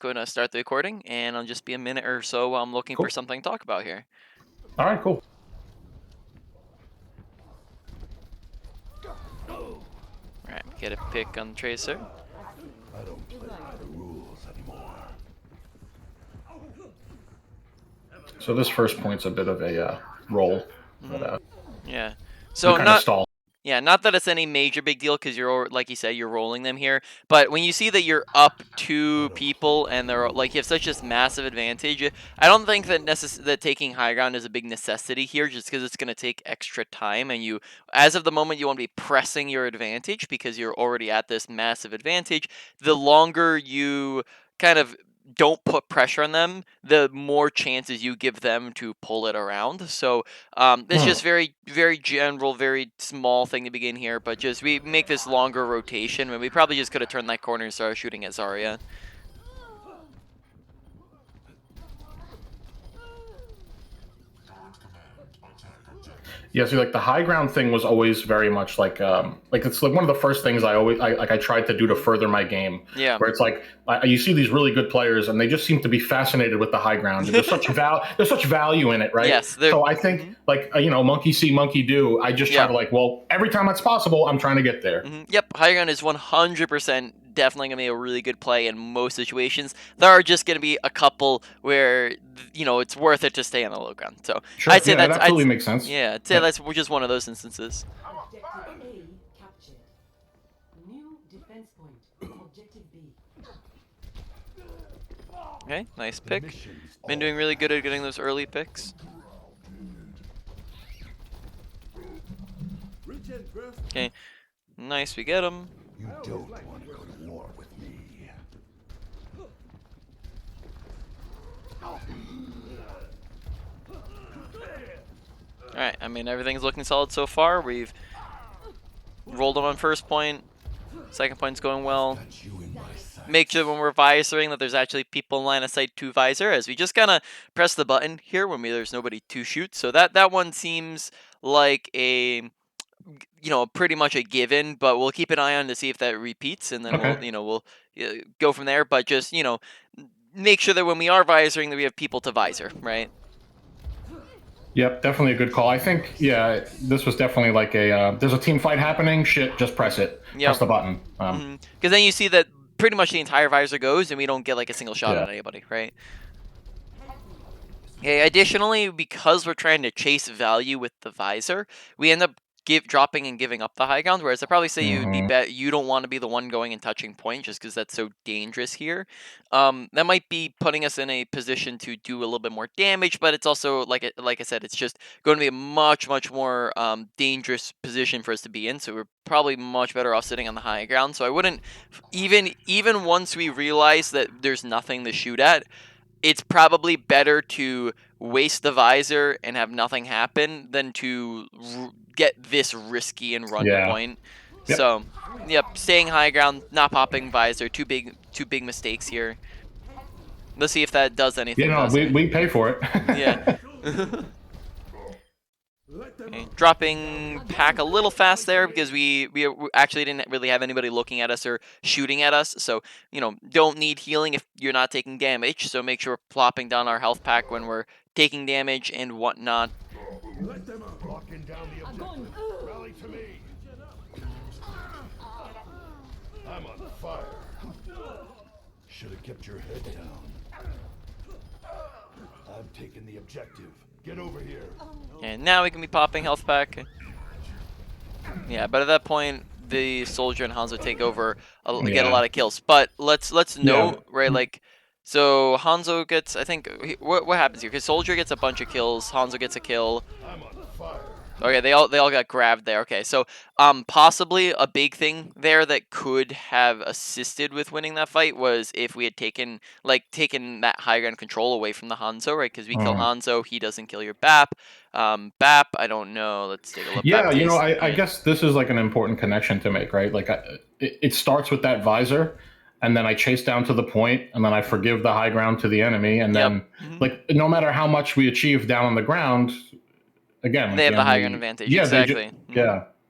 gonna start the recording, and I'll just be a minute or so while I'm looking for Cool. something to talk about here. All right, cool. Alright, get a pick on Tracer. I don't play by the rules anymore. So this first point's a bit of a roll. But, Yeah. we So kind of stall. not that it's any major big deal because you're, like you said, you're rolling them here. But when you see that you're up 2 people and they're like, you have such this massive advantage, I don't think that that taking high ground is a big necessity here, just because it's going to take extra time. And you, as of the moment, you want to be pressing your advantage because you're already at this massive advantage. The longer you kind of don't put pressure on them, the more chances you give them to pull it around. So it's just very, very general, very small thing to begin here, but just we make this longer rotation, and we probably just could have turned that corner and started shooting at Zarya. Yeah, see, like the high ground thing was always very much like it's like one of the first things I tried to do to further my game. Yeah. Where it's like you see these really good players and they just seem to be fascinated with the high ground. There's such value in it, right? Yes. So I think monkey see, monkey do. I just try to every time that's possible, I'm trying to get there. Yep, high ground is 100% definitely going to be a really good play in most situations. There are just going to be a couple where, it's worth it to stay on the low ground. So sure, I'd say that absolutely makes sense. Yeah, I'd say that's just one of those instances. Objective A captured. New defense point. Objective B. Okay, nice pick. Been doing really good at getting those early picks. Okay, nice, we get him. You don't want to go to war with me. Alright, I mean, everything's looking solid so far. We've rolled them on first point. Second point's going well. Make sure when we're visoring that there's actually people in line of sight to visor, as we just kind of press the button here when there's nobody to shoot. So that one seems like a pretty much a given, but we'll keep an eye on to see if that repeats, and then we'll go from there. But just make sure that when we are visoring that we have people to visor, right? Yep, definitely a good call. I think this was definitely like there's a team fight happening. Shit, just press it. Press the button. Because then you see that pretty much the entire visor goes, and we don't get like a single shot at anybody, right? Okay. Additionally, because we're trying to chase value with the visor, we end up dropping and giving up the high ground, whereas I probably say you don't want to be the one going and touching point, just because that's so dangerous here. That might be putting us in a position to do a little bit more damage, but it's also like I said, it's just going to be a much more dangerous position for us to be in. So we're probably much better off sitting on the high ground. So I wouldn't even once we realize that there's nothing to shoot at, it's probably better to waste the visor and have nothing happen than to get this risky and run the point. Yep. So, staying high ground, not popping visor, two big mistakes here. Let's see if that does anything. Yeah, no, we pay for it. Yeah. Okay. Dropping pack a little fast there because we actually didn't really have anybody looking at us or shooting at us. So, don't need healing if you're not taking damage. So make sure we're plopping down our health pack when we're taking damage and whatnot. Let them up. Locking down the objective. Rally to me. I'm on fire. Should have kept your head down. I've taken the objective. Get over here. And now we can be popping health pack. Yeah, but at that point, the soldier and Hanzo take over, get a lot of kills. But let's note, right? Like, so Hanzo gets, I think, what happens here? Because soldier gets a bunch of kills, Hanzo gets a kill. I'm on fire. Okay, they all got grabbed there. Okay, so possibly a big thing there that could have assisted with winning that fight was if we had taken that high ground control away from the Hanzo, right? Because we kill Hanzo, he doesn't kill your BAP. BAP, I don't know. Let's take a look. Yeah, I guess this is like an important connection to make, right? Like it starts with that visor, and then I chase down to the point, and then I forgive the high ground to the enemy, and then like no matter how much we achieve down on the ground. Again, they have the high ground advantage. Yeah, exactly.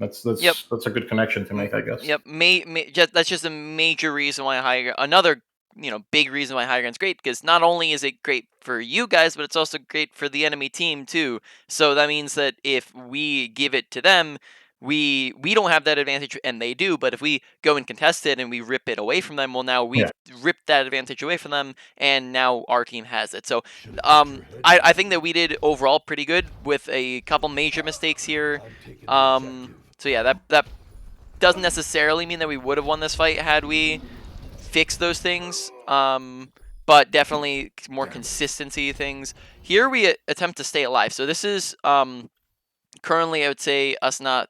That's a good connection to make, I guess. Yep. That's just a major reason why another big reason why high ground's great, because not only is it great for you guys, but it's also great for the enemy team too. So that means that if we give it to them, we don't have that advantage and they do, but if we go and contest it and we rip it away from them, well, now we've ripped that advantage away from them and now our team has it. So I think that we did overall pretty good with a couple major mistakes here. So yeah, that doesn't necessarily mean that we would have won this fight had we fixed those things, but definitely more consistency things. Here we attempt to stay alive. So this is currently, I would say, us not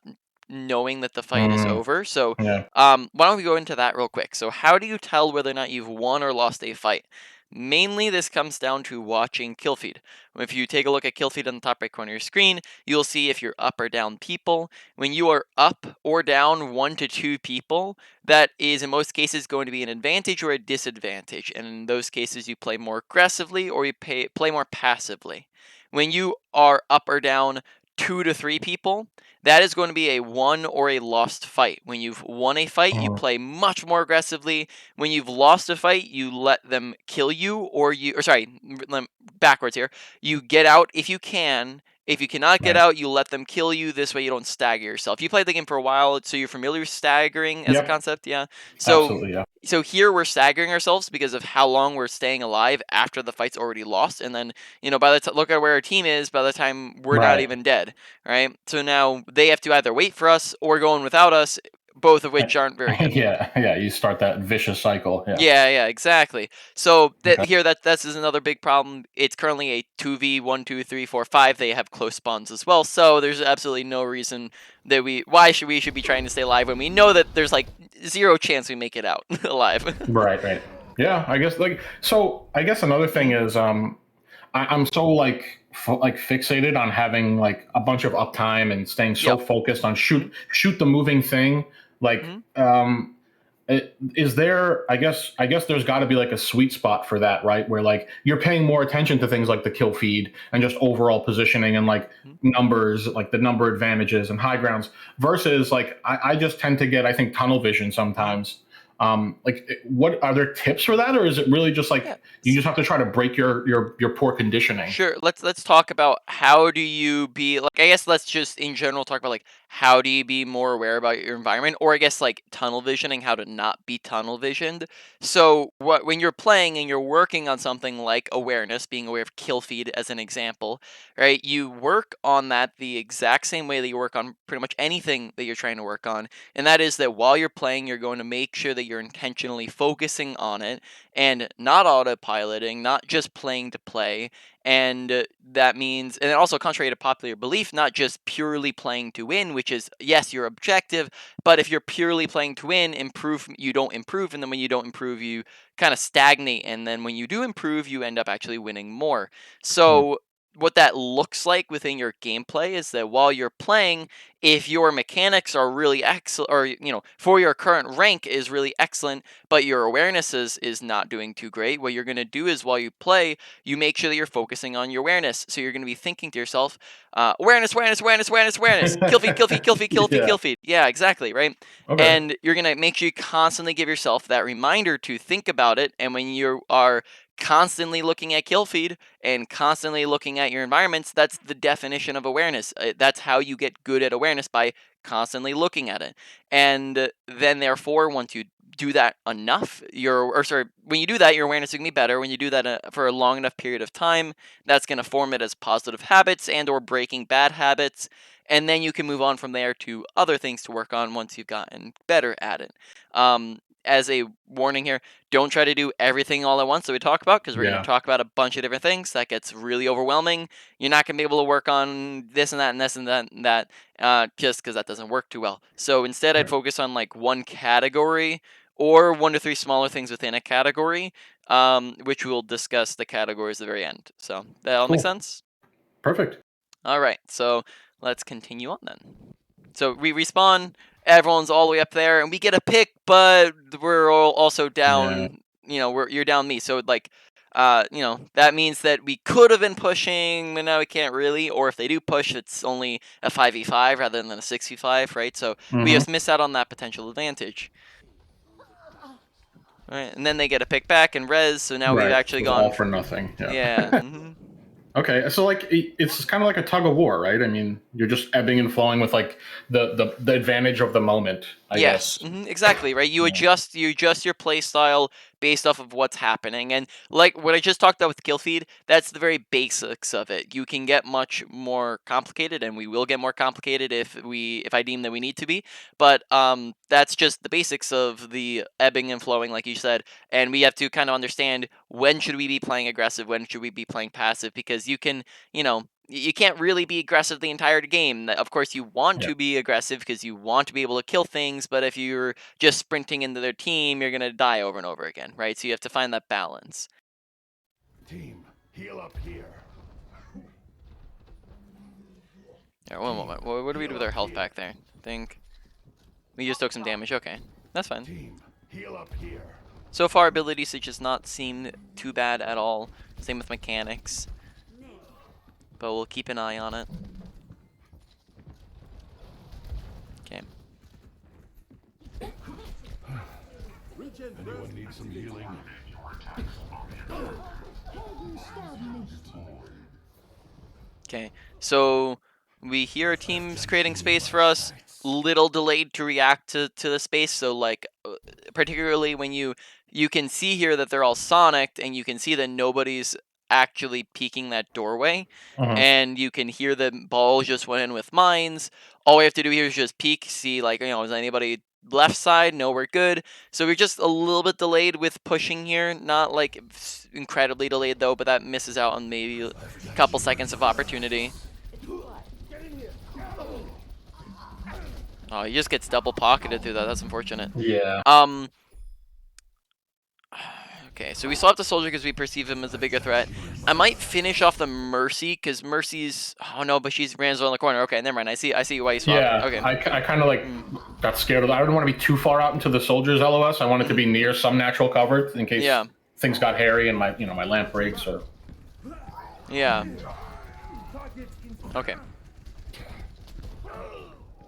knowing that the fight is over. So Yeah. why don't we go into that real quick? So how do you tell whether or not you've won or lost a fight? Mainly, this comes down to watching kill feed. If you take a look at kill feed on the top right corner of your screen, you'll see if you're up or down people. When you are up or down 1 to 2 people, that is in most cases going to be an advantage or a disadvantage. And in those cases, you play more aggressively or you play more passively. When you are up or down 2 to 3 people, that is going to be a won or a lost fight. When you've won a fight, you play much more aggressively. When you've lost a fight, you let them kill you, or backwards here. You get out if you can. If you cannot get out, you let them kill you. This way you don't stagger yourself. You played the game for a while, so you're familiar with staggering as a concept, yeah? So Absolutely, yeah. so here we're staggering ourselves because of how long we're staying alive after the fight's already lost, and then by the look at where our team is by the time we're not even dead, right? So now they have to either wait for us or go in without us, both of which aren't very good. Yeah, you start that vicious cycle. Yeah, exactly. So Okay. here that's is another big problem. It's currently a 2v 1 2 3 4 5. They have close spawns as well. So there's absolutely no reason that we should be trying to stay alive when we know that there's like 0 chance we make it out alive. Right. Yeah, I guess I guess another thing is I'm so fixated on having like a bunch of uptime and staying so focused on shoot the moving thing. Like is there, I guess there's got to be like a sweet spot for that, right? Where like you're paying more attention to things like the kill feed and just overall positioning and like numbers, like the number advantages and high grounds versus like I just tend to get, I think, tunnel vision sometimes. What are there tips for that, or is it really just like you just have to try to break your poor conditioning? Sure. Let's talk about how do you be like, I guess let's just in general talk about like how do you be more aware about your environment, or I guess like tunnel visioning, how to not be tunnel visioned. So when you're playing and you're working on something like awareness, being aware of kill feed as an example, right? You work on that the exact same way that you work on pretty much anything that you're trying to work on. And that is that while you're playing, you're going to make sure that you're intentionally focusing on it and not autopiloting, not just playing to play. And that means, and also contrary to popular belief, not just purely playing to win, which is, yes, your objective, but if you're purely playing to win, you don't improve, and then when you don't improve, you kind of stagnate, and then when you do improve, you end up actually winning more. So what that looks like within your gameplay is that while you're playing, if your mechanics are really excellent, or for your current rank is really excellent, but your awareness is not doing too great, what you're going to do is while you play, you make sure that you're focusing on your awareness. So you're going to be thinking to yourself, awareness, kill feed, Yeah. kill feed. Yeah, exactly, right? Okay. And you're going to make sure you constantly give yourself that reminder to think about it. And when you are constantly looking at kill feed and constantly looking at your environments, that's the definition of awareness. That's how you get good at awareness, by constantly looking at it. And then therefore, once you do that enough, when you do that, your awareness is going to be better. When you do that for a long enough period of time, that's going to form it as positive habits and or breaking bad habits. And then you can move on from there to other things to work on once you've gotten better at it. As a warning here, don't try to do everything all at once that we talk about, because we're going to talk about a bunch of different things. That gets really overwhelming. You're not going to be able to work on this and that and this and that and that just because that doesn't work too well. So instead, I'd focus on like one category or 1 to 3 smaller things within a category, which we'll discuss the categories at the very end. So that all make sense? Perfect. All right, so let's continue on then. So we respawn, everyone's all the way up there, and we get a pick, but we're all also down. You're down me. So like, that means that we could have been pushing, but now we can't really. Or if they do push, it's only a 5v5 rather than a 6v5, right? So we just miss out on that potential advantage. Right, and then they get a pick back and res, so now we've actually gone all for nothing. Yeah. Okay, so like it's kind of like a tug of war, right? I mean, you're just ebbing and flowing with like the advantage of the moment, I Yes, guess. exactly, right? You adjust your play style based off of what's happening. And like what I just talked about with kill feed, that's the very basics of it. You can get much more complicated, and we will get more complicated if I deem that we need to be. But that's just the basics of the ebbing and flowing, like you said. And we have to kind of understand, when should we be playing aggressive, when should we be playing passive, because you can, you can't really be aggressive the entire game. Of course, you want to be aggressive because you want to be able to kill things, but if you're just sprinting into their team, you're going to die over and over again, right? So you have to find that balance. Team, heal up here. Alright, one moment. What do we do with our health pack there? I think we just took some damage. Okay, that's fine. Team, heal up here. So far, abilities just not seem too bad at all. Same with mechanics. But we'll keep an eye on it. Okay. Anyone need some healing? Okay, so we hear our team's creating space for us. Little delayed to react to the space, so like particularly when you can see here that they're all sonicked, and you can see that nobody's actually peeking that doorway, and you can hear the balls just went in with mines. All we have to do here is just peek, see like, is anybody left side? No, we're good. So we're just a little bit delayed with pushing here, not like incredibly delayed though, but that misses out on maybe a couple seconds of opportunity. Oh, he just gets double pocketed through that. That's unfortunate. Yeah. Okay, so we still have the soldier because we perceive him as a bigger threat. I might finish off the Mercy because Mercy's. Oh no, but she's ran around the corner. Okay, never mind. I see why you swapped. Yeah. Okay. I kind of like got scared of that. I didn't want to be too far out into the soldiers' LOS. I wanted to be near some natural cover in case things got hairy and my lamp breaks or. Yeah. Okay.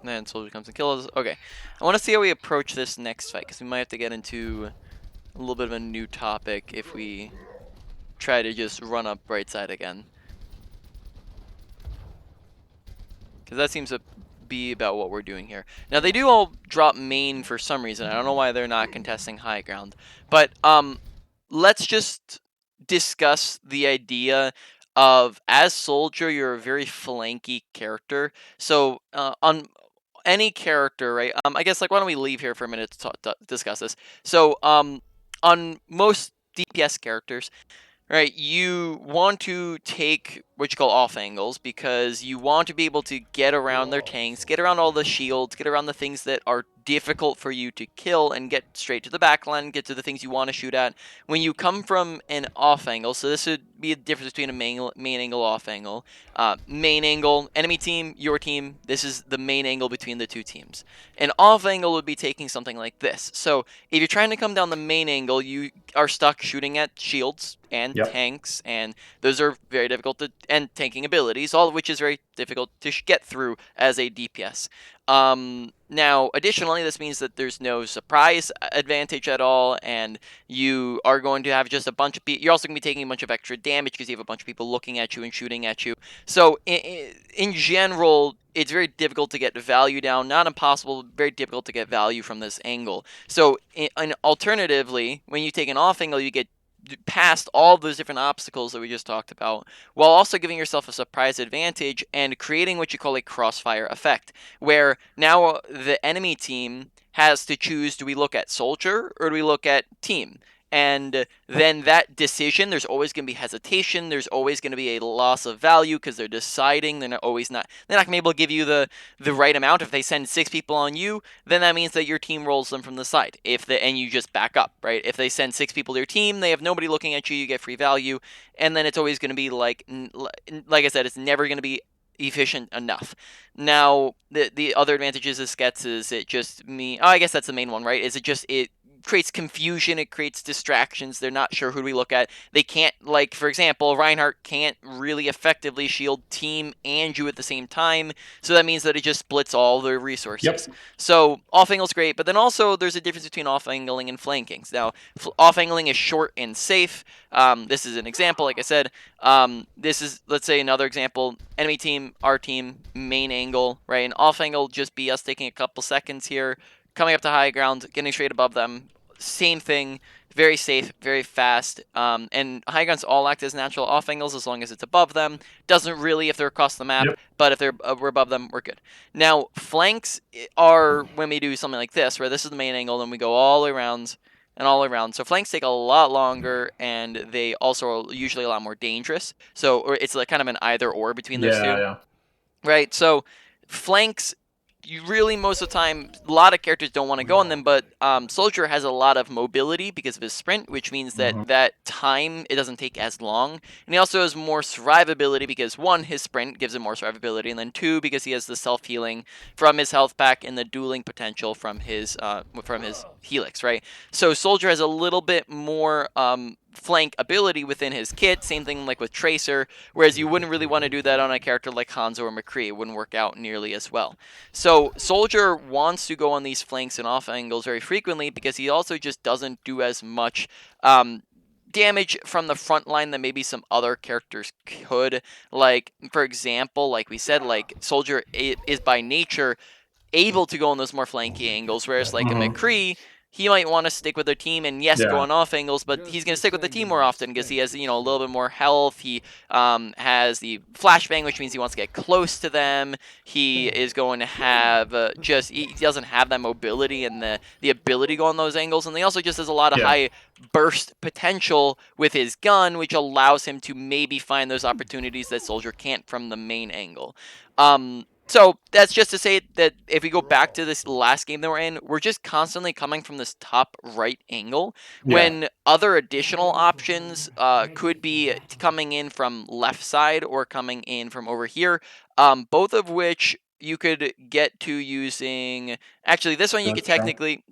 And then soldier comes and kills us. Okay. I want to see how we approach this next fight because we might have to get into a little bit of a new topic if we try to just run up right side again. Because that seems to be about what we're doing here. Now they do all drop main for some reason. I don't know why they're not contesting high ground. But let's just discuss the idea of, as soldier, you're a very flanky character. So on any character, right? I guess, like, why don't we leave here for a minute to discuss this? So on most DPS characters, right, you want to take what you call off angles because you want to be able to get around their tanks, get around all the shields, get around the things that are difficult for you to kill, and get straight to the back line, get to the things you want to shoot at. When you come from an off angle, so this would be a difference between a main angle, off angle. Main angle, enemy team, your team, this is the main angle between the two teams. An off angle would be taking something like this. So if you're trying to come down the main angle, you are stuck shooting at shields and tanks, and those are very difficult to, and tanking abilities, all of which is very difficult to get through as a DPS. Now, additionally, this means that there's no surprise advantage at all, and you are going to have just a bunch of people. You're also going to be taking a bunch of extra damage because you have a bunch of people looking at you and shooting at you. So, in general, it's very difficult to get value down. Not impossible, very difficult to get value from this angle. So, and alternatively, when you take an off angle, you get past all those different obstacles that we just talked about, while also giving yourself a surprise advantage and creating what you call a crossfire effect, where now the enemy team has to choose, do we look at soldier or do we look at team? And then that decision, there's always going to be hesitation. There's always going to be a loss of value because they're deciding. They're not going to be able to give you the right amount. If they send 6 people on you, then that means that your team rolls them from the side. And you just back up, right? If they send 6 people to your team, they have nobody looking at you. You get free value, and then it's always going to be like I said, it's never going to be efficient enough. Now, the other advantages this gets is it just I guess that's the main one, right? Is it creates confusion. It creates distractions. They're not sure who do we look at. They can't, like, for example, Reinhardt can't really effectively shield team and you at the same time. So that means that it just splits all their resources. Yep. So off-angle's great, but then also there's a difference between off-angling and flanking. Now, off-angling is short and safe. This is an example, like I said. This is, let's say, another example. Enemy team, our team, main angle, right? And off-angle just be us taking a couple seconds here, coming up to high ground, getting straight above them. Same thing, very safe, very fast. And high grounds all act as natural off angles as long as it's above them. Doesn't really if they're across the map, Yep. but if we're above them, we're good. Now, flanks are when we do something like this, where this is the main angle, and we go all the way around and all the way around. So flanks take a lot longer, and they also are usually a lot more dangerous. So or it's like kind of an either or between those two. Yeah. Right, so flanks, you really most of the time, a lot of characters don't want to go on them, but Soldier has a lot of mobility because of his sprint, which means that that time, it doesn't take as long. And he also has more survivability because, one, his sprint gives him more survivability, and then two, because he has the self-healing from his health pack and the dueling potential from his Helix, right? So Soldier has a little bit more flank ability within his kit, same thing like with Tracer, whereas you wouldn't really want to do that on a character like Hanzo or McCree. It wouldn't work out nearly as well. So Soldier wants to go on these flanks and off angles very frequently because he also just doesn't do as much damage from the front line that maybe some other characters could. Like, for example, like we said, like Soldier is by nature able to go on those more flanky angles, whereas like a McCree, he might want to stick with their team and yes, go on off angles, but he's going to stick with the team more often because he has, you know, a little bit more health. He has the flashbang, which means he wants to get close to them. He is going to have he doesn't have that mobility and the ability to go on those angles, and he also just has a lot of high burst potential with his gun, which allows him to maybe find those opportunities that Soldier can't from the main angle. So that's just to say that if we go back to this last game that we're in, we're just constantly coming from this top right angle when other additional options could be coming in from left side or coming in from over here, both of which you could get to using. Actually, this one you could technically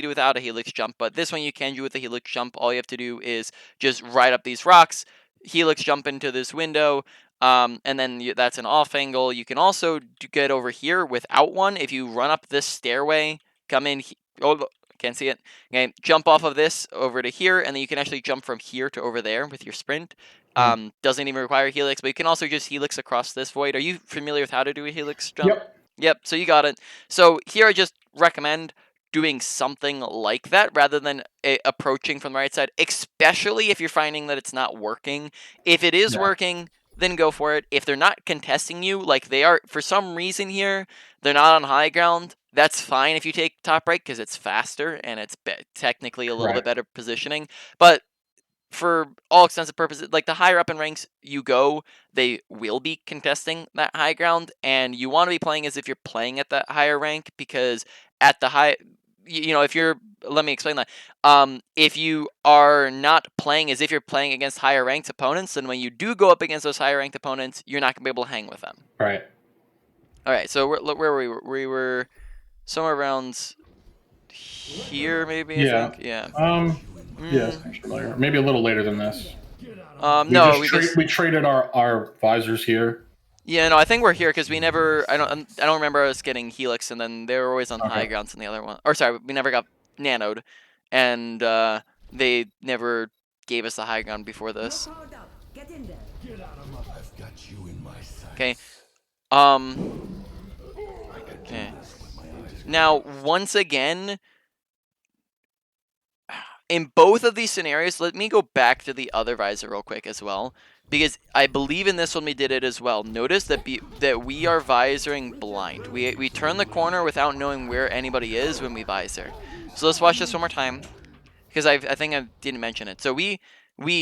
do without a Helix Jump, but this one you can do with a Helix Jump. All you have to do is just ride up these rocks, Helix Jump into this window. And then that's an off angle. You can also get over here without one. If you run up this stairway, come in. Oh, can't see it. Okay, jump off of this over to here, and then you can actually jump from here to over there with your sprint. Doesn't even require Helix, but you can also just Helix across this void. Are you familiar with how to do a Helix jump? Yep, so you got it. So here I just recommend doing something like that rather than approaching from the right side, especially if you're finding that it's not working. If it is working, then go for it. If they're not contesting you, like they are for some reason here, they're not on high ground, that's fine if you take top right because it's faster and it's technically a little bit better positioning. But for all extensive purposes, like the higher up in ranks you go, they will be contesting that high ground, and you want to be playing as if you're playing at that higher rank because at the high, you know, if you're, let me explain that. If you are not playing as if you're playing against higher ranked opponents, then when you do go up against those higher ranked opponents, you're not gonna be able to hang with them. Right. All right. So where were we? We were somewhere around here, maybe. I think. Yeah. Yes, maybe a little later than this. No, we traded our visors here. Yeah, no, I think we're here because we never. I don't remember us getting Helix, and then they were always on high grounds in the other one. Or sorry, we never got nanoed, and they never gave us the high ground before this. Get in there. Get out of my. I've got you in my sights. Okay. Okay. Now, once again, in both of these scenarios, let me go back to the other visor real quick as well, because I believe in this one we did it as well. Notice that we are visoring blind. We turn the corner without knowing where anybody is when we visor. So let's watch this one more time, because I think I didn't mention it. So we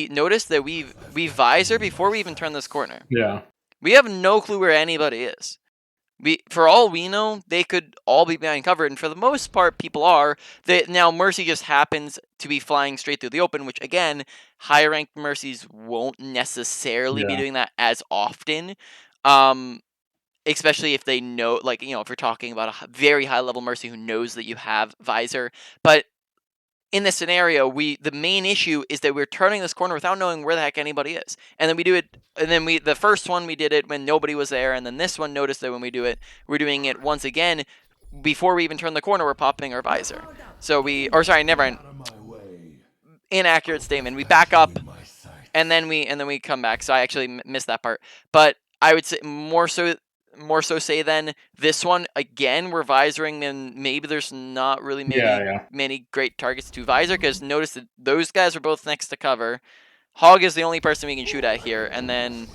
notice that we visor before we even turn this corner. Yeah. We have no clue where anybody is. For all we know, they could all be behind cover, and for the most part, people are. Now, Mercy just happens to be flying straight through the open, which, again, higher-ranked Mercies won't necessarily be doing that as often, especially if they know, like, you know, if you're talking about a very high-level Mercy who knows that you have Visor. But in this scenario, the main issue is that we're turning this corner without knowing where the heck anybody is. And then we do it, and then the first one we did it when nobody was there, and then this one noticed that when we do it, we're doing it once again before we even turn the corner. We're popping our visor. So never mind. Inaccurate statement. We back up, and then we come back. So I actually missed that part. But I would say more so say then this one again we're visoring, and maybe there's not really many great targets to visor, because notice that those guys are both next to cover. Hog is the only person we can shoot at here, and then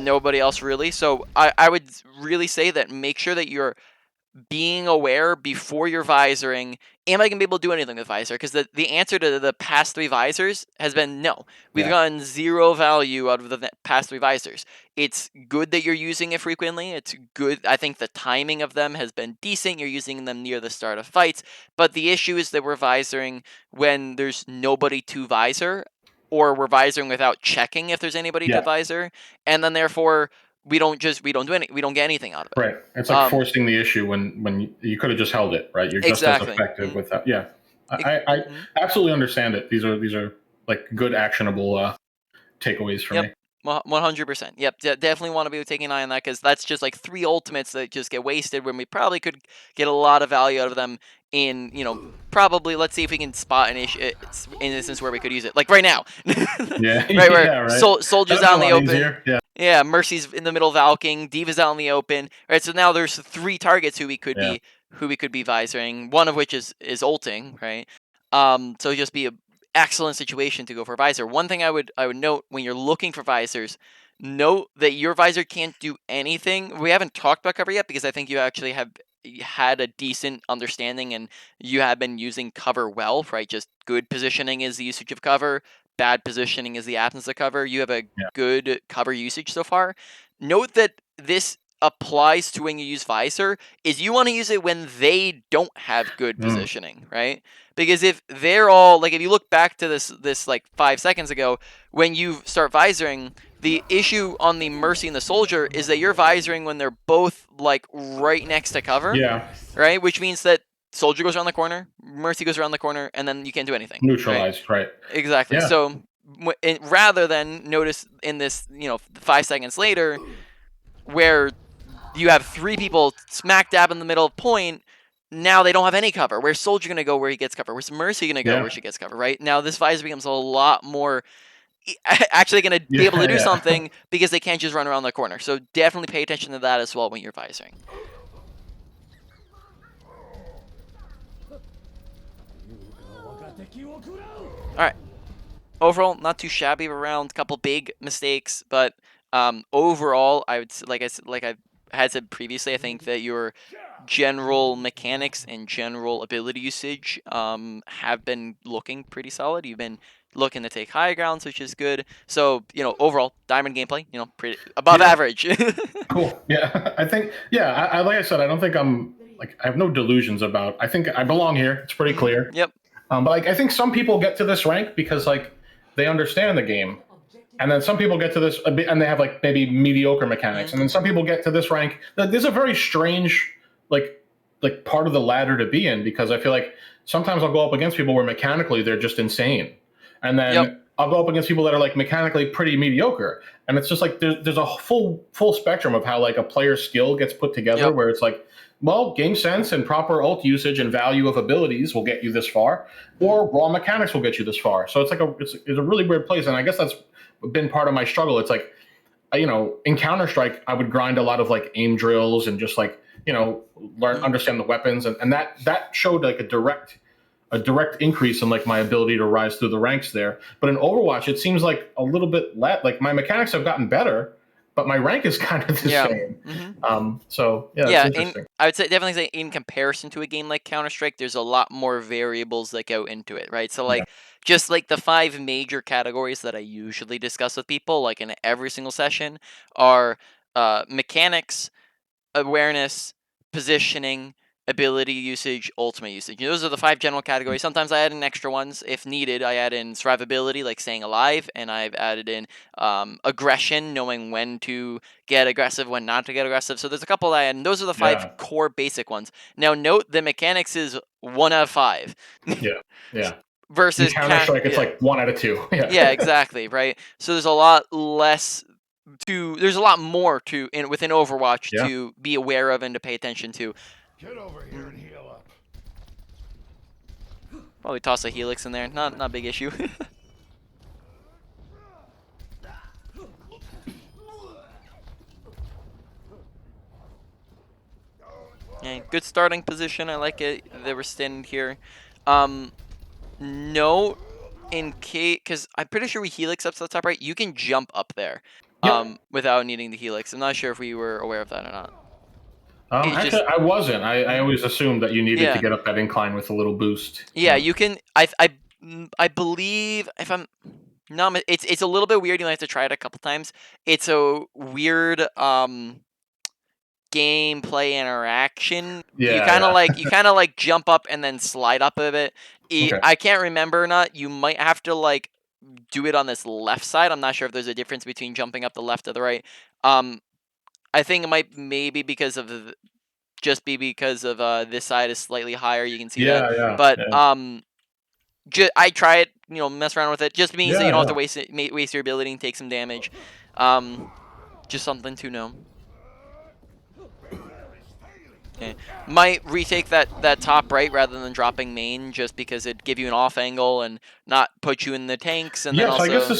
nobody else really. So I would really say that make sure that you're being aware before you're visoring. Am I going to be able to do anything with visor? Because the answer to the past 3 visors has been no. We've gotten 0 value out of the past 3 visors. It's good that you're using it frequently. It's good. I think the timing of them has been decent. You're using them near the start of fights. But the issue is that we're visoring when there's nobody to visor, or we're visoring without checking if there's anybody to visor. And then therefore we don't get anything out of it. Right. It's like forcing the issue when you could have just held it, right? You're just as effective with that. Yeah. I absolutely understand it. These are like good actionable takeaways for me. 100%. Yep, definitely want to be taking an eye on that, because that's just like 3 ultimates that just get wasted when we probably could get a lot of value out of them in, probably, let's see if we can spot an instance where we could use it. Like right now. Right. Soldier's out in the open. Yeah, Mercy's in the middle valking, Diva's out in the open. Right, so now there's 3 targets who we could be visoring, one of which is ulting, right? So just be a excellent situation to go for a visor. One thing I would note when you're looking for visors, note that your visor can't do anything. We haven't talked about cover yet, because I think you actually have had a decent understanding and you have been using cover well, right? Just good positioning is the usage of cover, bad positioning is the absence of cover. You have a good cover usage so far. Note that this applies to when you use visor, is you want to use it when they don't have good positioning, right? Because if they're all like, if you look back to this like 5 seconds ago, when you start visoring, the issue on the Mercy and the Soldier is that you're visoring when they're both like right next to cover. Yeah. Right? Which means that Soldier goes around the corner, Mercy goes around the corner, and then you can't do anything. Neutralized, right? Exactly. Yeah. So rather than notice in this, 5 seconds later, where you have 3 people smack dab in the middle of point, now they don't have any cover. Where's Soldier going to go where he gets cover? Where's Mercy going to go where she gets cover, right? Now this visor becomes a lot more actually going to be able to do something, because they can't just run around the corner. So definitely pay attention to that as well when you're visoring. Alright. Overall, not too shabby of a round. Couple big mistakes, but overall, I would like I had said previously, I think that your general mechanics and general ability usage have been looking pretty solid. You've been looking to take high grounds, which is good. So, overall, Diamond gameplay, pretty above average. Cool. Yeah. I think, I like I said, I don't think I have no delusions about, I think I belong here. It's pretty clear. Yep. But I think some people get to this rank because they understand the game. And then some people get to this and they have maybe mediocre mechanics. And then some people get to this rank. There's a very strange part of the ladder to be in, because I feel like sometimes I'll go up against people where mechanically they're just insane. And then I'll go up against people that are mechanically pretty mediocre. And it's just there's a full spectrum of how a player's skill gets put together, where it's well, game sense and proper ult usage and value of abilities will get you this far, or raw mechanics will get you this far. So it's it's a really weird place. And I guess that's been part of my struggle. It's in Counter-Strike, I would grind a lot of aim drills and just understand the weapons. And that showed a direct increase in my ability to rise through the ranks there. But in Overwatch, it seems a little bit my mechanics have gotten better, but my rank is kind of the same. So it's interesting. I would definitely say in comparison to a game like Counter-Strike, there's a lot more variables that go into it, right? So just the 5 major categories that I usually discuss with people, in every single session, are mechanics, awareness, positioning, ability usage, ultimate usage. Those are the 5 general categories. Sometimes I add in extra ones if needed. I add in survivability, like staying alive, and I've added in aggression, knowing when to get aggressive, when not to get aggressive. So there's a couple that I add, and those are the 5 Yeah. core basic ones. Now note the mechanics is 1 out of 5. Yeah. Yeah. In Versus Counter Strike, it's yeah. like 1 out of 2. Yeah. Yeah, exactly, right? So there's a lot less there's a lot more within Overwatch Yeah. to be aware of and to pay attention to. Get over here and heal up. Probably toss a Helix in there. Not a big issue. Yeah, good starting position. I like it. They were standing here. Note in case, because I'm pretty sure we Helix up to the top right. You can jump up there, Yep. without needing the Helix. I'm not sure if we were aware of that or not. It's Actually, just I wasn't. I always assumed that you needed to yeah. get up that incline with a little boost. Yeah, you can. I believe if I'm no, it's a little bit weird. You might have to try it a couple times. It's a weird gameplay interaction. You Yeah, kind of yeah. like jump up and then slide up a bit. Okay. I can't remember or not. You might have to like do it on this left side. I'm not sure if there's a difference between jumping up the left or the right. I think it might maybe because of just be because of this side is slightly higher. You can see that, Yeah, yeah, but yeah. I try it, mess around with it. Just means that you Yeah, don't have to yeah. waste your ability and take some damage. Just something to know. Okay. Might retake that top right rather than dropping main, just because it'd give you an off angle and not put you in the tanks, and then Yeah, so I guess also this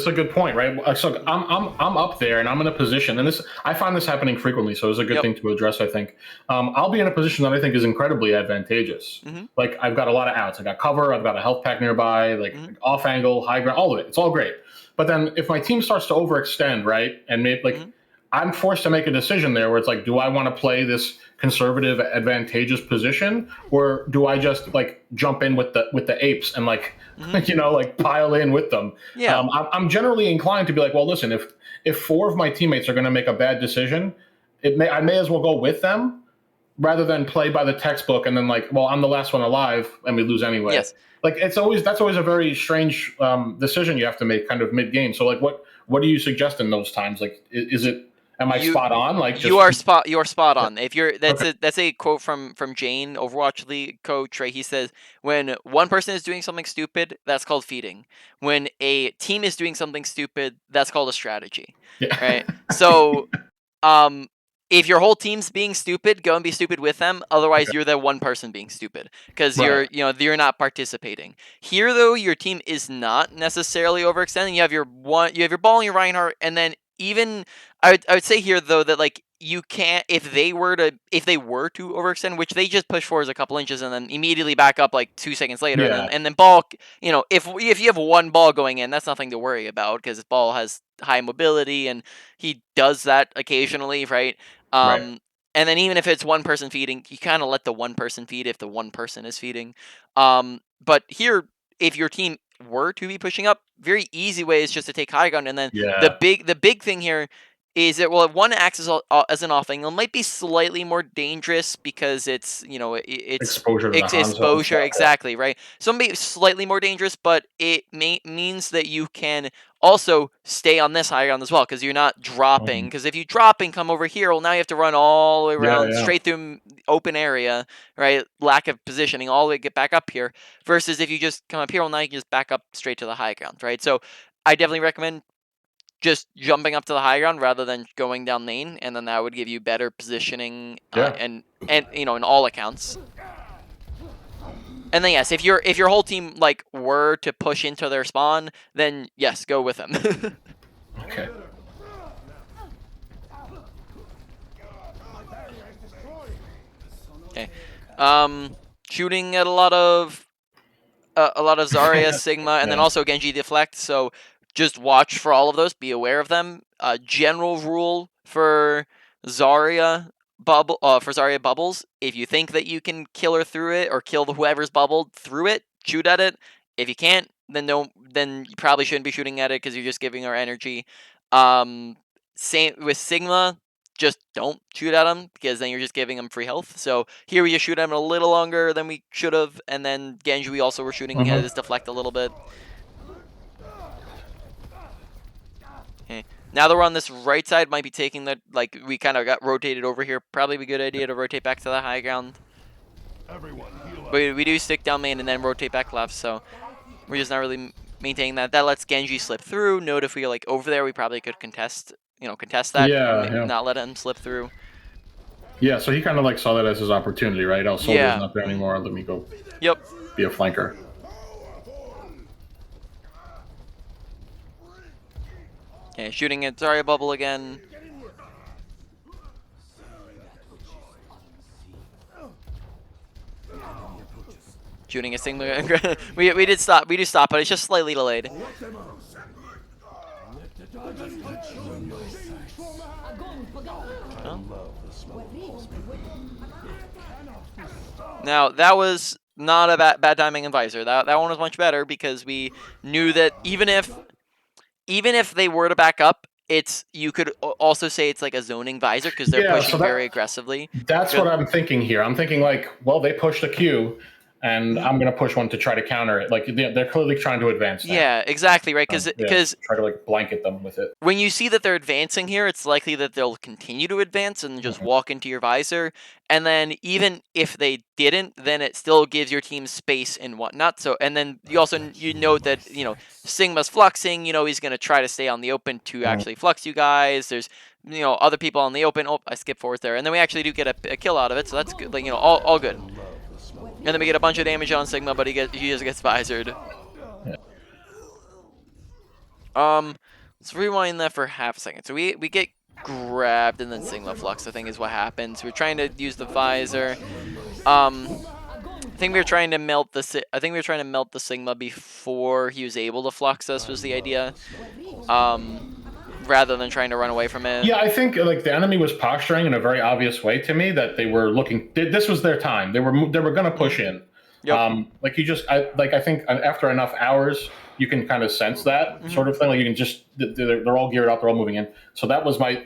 is a yeah. good point, right? So I'm up there and I'm in a position, and this I find this happening frequently, so it's a good Yep. thing to address. I think I'll be in a position that I think is incredibly advantageous. Mhm. Like I've got a lot of outs, I got cover, I've got a health pack nearby, like Mhm. off angle, high ground, all of it. It's all great. But then if my team starts to overextend, right, and maybe like Mhm. I'm forced to make a decision there where it's like, do I want to play this conservative, advantageous position, or do I just like jump in with the apes and like Mhm. like pile in with them? Yeah. I'm generally inclined to be like, well, listen, if 4 of my teammates are going to make a bad decision, I may as well go with them rather than play by the textbook and then like, well, I'm the last one alive and we lose anyway. Yes. Like that's always a very strange decision you have to make kind of mid game. So like, what do you suggest in those times? Like, is it am I You spot on? Like, you just are spot on. If you're okay, that's a quote from Jane, Overwatch League coach, right? He says when one person is doing something stupid, that's called feeding. When a team is doing something stupid, that's called a strategy. yeah, Right? So um if your whole team's being stupid, go and be stupid with them. Otherwise, okay, you're the one person being stupid because right, you're not participating. Here, though, your team is not necessarily overextending. You have your ball and your Reinhardt, and then even I would say here though that like you can't if they were to overextend, which they just push forwards a couple inches and then immediately back up like 2 seconds later, yeah, and then ball, if you have one ball going in, that's nothing to worry about because ball has high mobility and he does that occasionally, right? right, Um, and then even if it's one person feeding, you kind of let the one person feed if the one person is feeding. But here, if your team were to be pushing up, very easy way is just to take high ground, and then yeah, the big thing here is that if one acts as an off angle, it might be slightly more dangerous because it's it's exposure to the Hanzo and exposure stuff. Yeah, exactly right. So maybe slightly more dangerous, but it means that you can also stay on this high ground as well because you're not dropping. mhm. Because if you drop and come over here, well, now you have to run all the way Yeah, around yeah, straight through open area, right? Lack of positioning, all the way get back up here. Versus if you just come up here, well, now you can just back up straight to the high ground, right? So I definitely recommend just jumping up to the high ground rather than going down lane, and then that would give you better positioning yeah. and in all accounts. And then yes, if your whole team like were to push into their spawn, then yes, go with them. Okay. Okay. Shooting at a lot of Zarya, Sigma, and then Yeah, also Genji deflect. So just watch for all of those. Be aware of them. General rule for Zarya bubbles. If you think that you can kill her through it or kill whoever's bubbled through it, shoot at it. If you can't, then don't. Then you probably shouldn't be shooting at it because you're just giving her energy. Same with Sigma. just don't shoot at him, because then you're just giving him free health. So here we just shoot at him a little longer than we should have, and then Genji we also were shooting, had his deflect a little bit. Okay. Now that we're on this right side, might be taking the, like, we kind of got rotated over here. Probably be a good idea to rotate back to the high ground. But we do stick down main and then rotate back left, so we're just not really maintaining that. That lets Genji slip through. Note if we were, like, over there, we probably could contest that. Yeah. Not let him slip through. Yeah, so he kind of like saw that as his opportunity, right? Oh, Soldier's Yeah. not there anymore. Let me go. Yep. Be a flanker. Okay, shooting at Zarya bubble again. Shooting a Sigma. we did stop. We do stop, but it's just slightly delayed. Oh. Now that was not a bad timing in Visor. That one was much better, because we knew that even if they were to back up, you could also say it's like a zoning Visor, because they're pushing very aggressively. That's what I'm thinking here. I'm thinking like, well, they pushed a Q, and I'm going to push one to try to counter it. Like they're clearly trying to advance. Now. Yeah, exactly, right. Because try to like blanket them with it. When you see that they're advancing here, it's likely that they'll continue to advance and just walk into your Visor. And then even if they didn't, then it still gives your team space and whatnot. So, and then you note that Sigma's fluxing. He's going to try to stay on the open to actually flux you guys. There's other people on the open. Oh, I skipped forward there, and then we actually do get a kill out of it. So that's good. Like all good. And then we get a bunch of damage on Sigma, but he just gets visored. Let's rewind that for half a second. So we get grabbed, and then Sigma flux, I think, is what happens. We're trying to use the visor. I think we were trying to melt the Sigma before he was able to flux us, was the idea. Rather than trying to run away from it. Yeah, I think like the enemy was posturing in a very obvious way to me that they were looking. This was their time. They were going to push in. Yep. I think after enough hours, you can kind of sense that sort of thing. Like you can just they're all geared up, they're all moving in. So that was my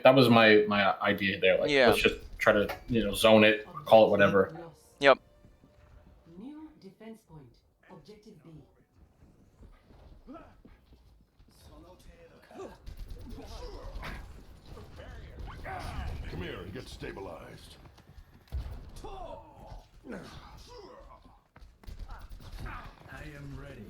idea there. Like let's just try to zone it, call it whatever. Yep. New defense point. Objective B. Come here and get stabilized. I am ready.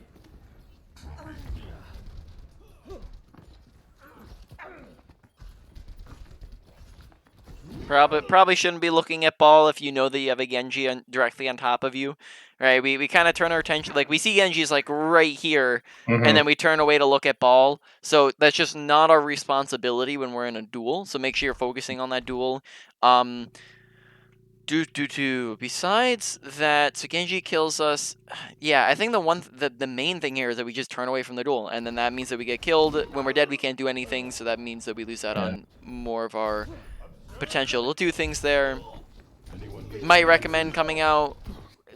Probably shouldn't be looking at ball if you know that you have a Genji directly on top of you, right? We kind of turn our attention, like we see Genji's like right here, and then we turn away to look at ball. So that's just not our responsibility when we're in a duel. So make sure you're focusing on that duel. Besides that, so Genji kills us. Yeah, I think the main thing here is that we just turn away from the duel, and then that means that we get killed. When we're dead, we can't do anything, so that means that we lose out on more of our potential. We'll do things there. Might recommend coming out.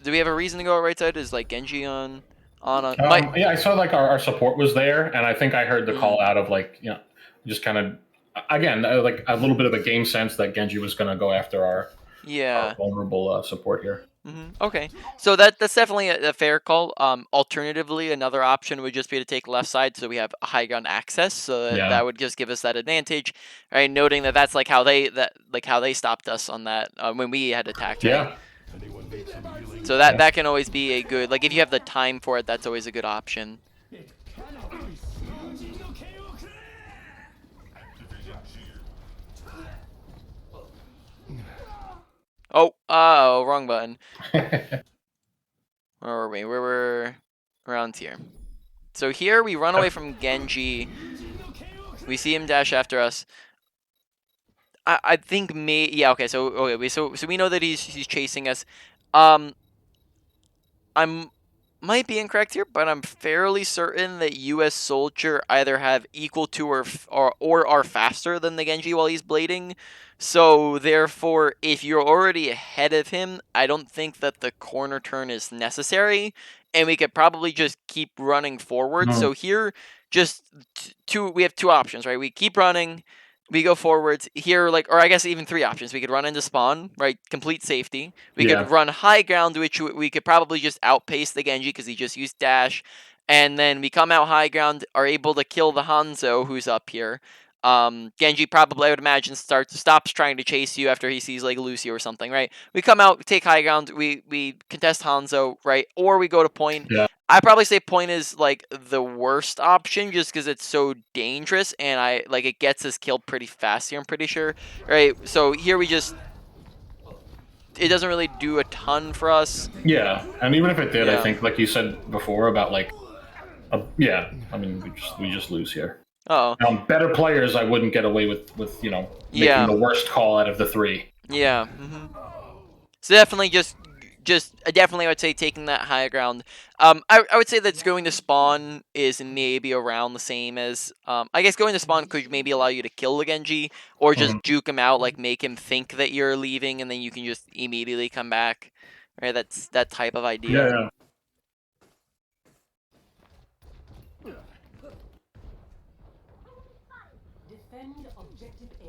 Do we have a reason to go right side? Is like Genji on? Yeah, I saw like our support was there, and I think I heard the call out of like just kind of again like a little bit of a game sense that Genji was going to go after our vulnerable support here. Okay, so that's definitely a fair call. Alternatively, another option would just be to take left side, so we have high ground access. So that would just give us that advantage, right? Noting that that's like how they stopped us on that when we had attacked. Right? Yeah. So that can always be a good, like if you have the time for it, that's always a good option. Oh, wrong button. Where were we? We were around here. So here we run away from Genji. We see him dash after us. I think okay. So we know that he's chasing us. Might be incorrect here, but I'm fairly certain that U.S. Soldier either have equal to or are faster than the Genji while he's blading. So therefore, if you're already ahead of him, I don't think that the corner turn is necessary, and we could probably just keep running forward. So here, just we have two options, right? We keep running, we go forwards here, like, or I guess even 3 options. We could run into spawn, right? Complete safety. We could Yeah. run high ground, which we could probably just outpace the Genji because he just used dash. And then we come out high ground, are able to kill the Hanzo who's up here. Genji probably, I would imagine, stops trying to chase you after he sees like Lucio or something, right? We come out, take high ground, we contest Hanzo, right? Or we go to point. Yeah. I probably say point is like the worst option just because it's so dangerous and it gets us killed pretty fast here, I'm pretty sure. Right? So here we just, it doesn't really do a ton for us. Yeah, and even if it did, I Yeah. think, like you said before, about like, yeah, I mean, we just lose here. Oh. Better players, I wouldn't get away with making Yeah. the worst call out of the 3. Yeah. So definitely just definitely I would say taking that higher ground. I would say that's going to spawn is maybe around the same as I guess going to spawn could maybe allow you to kill the Genji or just juke him out, like make him think that you're leaving and then you can just immediately come back. Right? That's that type of idea. Yeah. Defend objective A.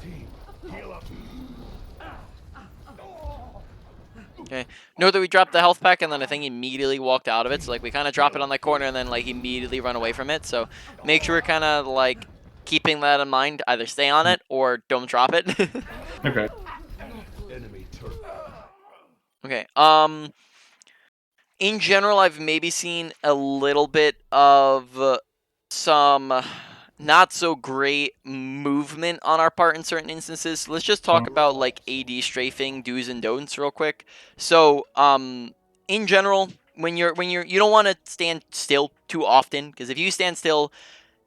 Team, heal up. Okay. Note that we dropped the health pack and then I think he immediately walked out of it. So like we kind of drop it on that corner and then like immediately run away from it. So make sure we're kind of like keeping that in mind. Either stay on it or don't drop it. Okay. Enemy turret. Okay. In general, I've maybe seen a little bit of some not so great movement on our part in certain instances. Let's just talk about like AD strafing do's and don'ts real quick. So, in general, when you don't want to stand still too often because if you stand still,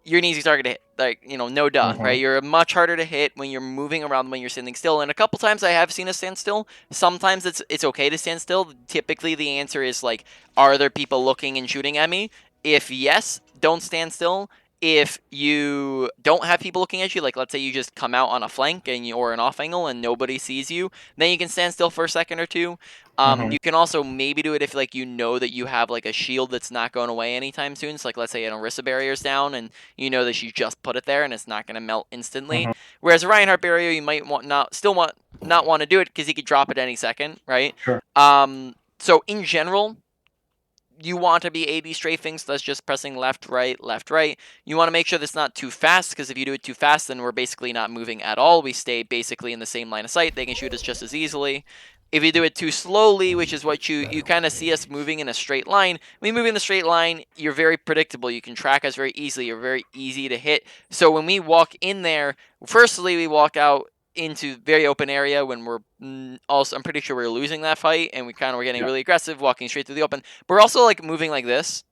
you're an easy target to hit. Like, no duh, right? You're much harder to hit when you're moving around than when you're standing still. And a couple times I have seen us stand still. Sometimes it's okay to stand still. Typically the answer is like, are there people looking and shooting at me? If yes, don't stand still. If you don't have people looking at you, like let's say you just come out on a flank or an off angle and nobody sees you, then you can stand still for a second or two. You can also maybe do it if like that you have like a shield that's not going away anytime soon. So like let's say an Orisa barrier's down and you know that you just put it there and it's not going to melt instantly. Whereas a Reinhardt barrier, you might not want to do it because he could drop it any second, right? Sure. So in general, you want to be AD strafing, so that's just pressing left, right, left, right. You want to make sure that's not too fast, because if you do it too fast, then we're basically not moving at all. We stay basically in the same line of sight. They can shoot us just as easily. If you do it too slowly, which is what you kind of see us moving in a straight line, when we move in a straight line, you're very predictable. You can track us very easily. You're very easy to hit. So when we walk in there, firstly, we walk out into very open area when we're also, I'm pretty sure we're losing that fight and we kind of were getting really aggressive, walking straight through the open. But we're also like moving like this,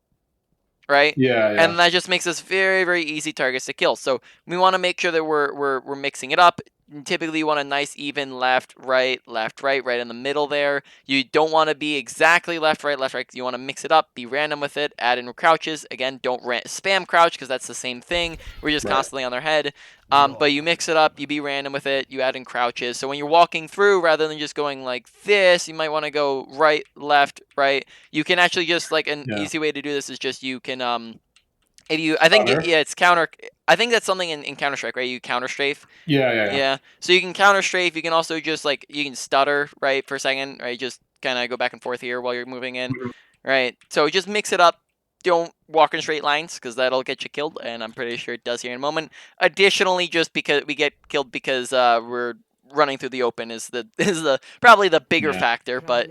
right? Yeah. And that just makes us very, very easy targets to kill. So we want to make sure that we're mixing it up. Typically, you want a nice even left, right, right in the middle there. You don't want to be exactly left, right, because you want to mix it up, be random with it, add in crouches. Again, don't spam crouch because that's the same thing. We're just constantly on their head. But you mix it up, you be random with it, you add in crouches. So when you're walking through, rather than just going like this, you might want to go right, left, right. You can actually just like an easy way to do this is just you can if you it's counter. I think that's something in Counter Strike, right? You counter strafe. Yeah. So you can counter strafe. You can also just like you can stutter right for a second, right? Just kind of go back and forth here while you're moving in, right? So just mix it up. Don't walk in straight lines because that'll get you killed, and I'm pretty sure it does here in a moment. Additionally, just because we get killed because we're running through the open is probably the bigger factor, but